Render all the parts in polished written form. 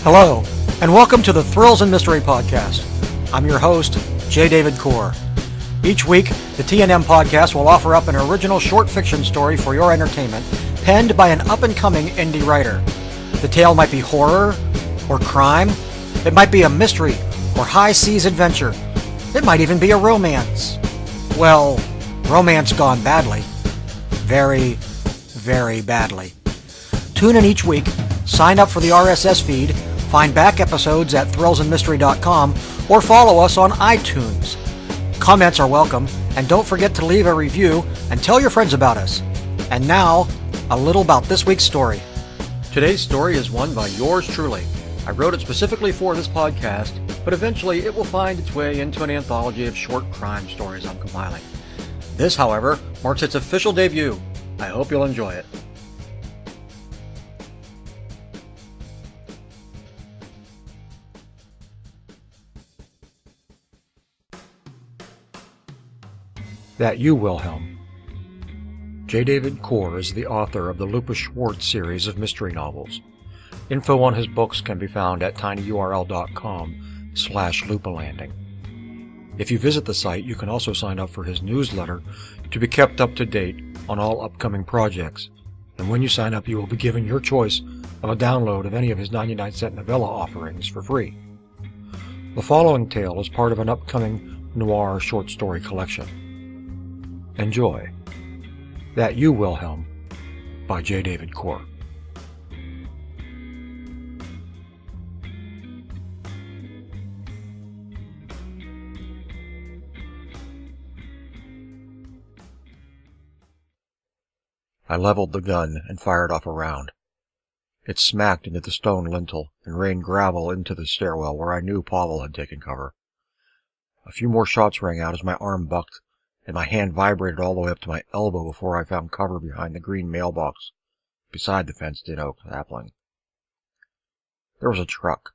Hello, and welcome to the Thrills and Mystery Podcast. I'm your host, J. David Core. Each week, the TNM Podcast will offer up an original short fiction story for your entertainment, penned by an up-and-coming indie writer. The tale might be horror or crime. It might be a mystery or high-seas adventure. It might even be a romance. Well, romance gone badly. Very, very badly. Tune in each week, sign up for the RSS feed, find back episodes at thrillsandmystery.com, or follow us on iTunes. Comments are welcome, and don't forget to leave a review and tell your friends about us. And now, a little about this week's story. Today's story is one by yours truly. I wrote it specifically for this podcast, but eventually it will find its way into an anthology of short crime stories I'm compiling. This, however, marks its official debut. I hope you'll enjoy it. That You, Will Helm. J. David Core is the author of the Lupus Schwartz series of mystery novels. Info on his books can be found at tinyurl.com/lupalanding. If you visit the site, you can also sign up for his newsletter to be kept up to date on all upcoming projects. And when you sign up, you will be given your choice of a download of any of his 99-cent novella offerings for free. The following tale is part of an upcoming noir short story collection. Enjoy. That You, Will Helm, by J. David Core. I leveled the gun and fired off a round. It smacked into the stone lintel and rained gravel into the stairwell where I knew Pavel had taken cover. A few more shots rang out as my arm bucked, and my hand vibrated all the way up to my elbow before I found cover behind the green mailbox beside the fenced-in oak sapling. There was a truck,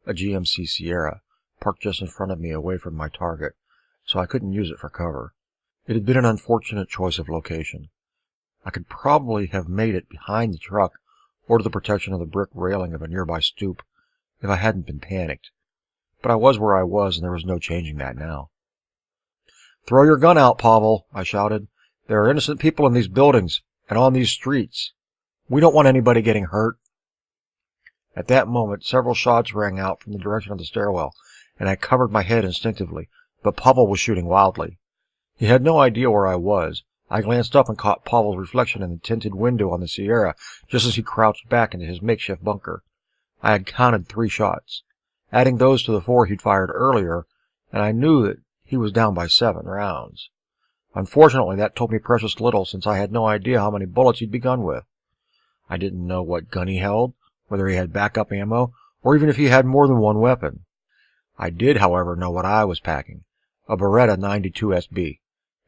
a GMC Sierra, parked just in front of me away from my target, so I couldn't use it for cover. It had been an unfortunate choice of location. I could probably have made it behind the truck or to the protection of the brick railing of a nearby stoop if I hadn't been panicked, but I was where I was and there was no changing that now. "Throw your gun out, Pavel," I shouted. "There are innocent people in these buildings and on these streets. We don't want anybody getting hurt." At that moment, several shots rang out from the direction of the stairwell, and I covered my head instinctively, but Pavel was shooting wildly. He had no idea where I was. I glanced up and caught Pavel's reflection in the tinted window on the Sierra just as he crouched back into his makeshift bunker. I had counted 3 shots, adding those to the 4 he'd fired earlier, and I knew that he was down by 7 rounds. Unfortunately, that told me precious little, since I had no idea how many bullets he'd begun with. I didn't know what gun he held, whether he had backup ammo, or even if he had more than one weapon. I did, however, know what I was packing: a Beretta 92 SB.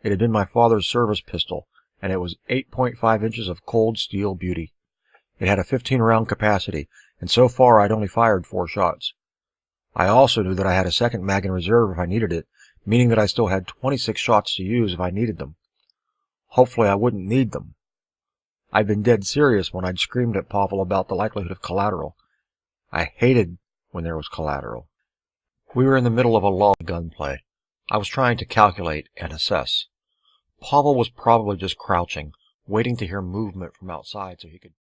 It had been my father's service pistol, and it was 8.5 inches of cold steel beauty. It had a 15-round capacity, and so far I'd only fired 4 shots. I also knew that I had a second mag in reserve if I needed it, meaning that I still had 26 shots to use if I needed them. Hopefully I wouldn't need them. I'd been dead serious when I'd screamed at Pavel about the likelihood of collateral. I hated when there was collateral. We were in the middle of a lull in gunplay. I was trying to calculate and assess. Pavel was probably just crouching, waiting to hear movement from outside so he could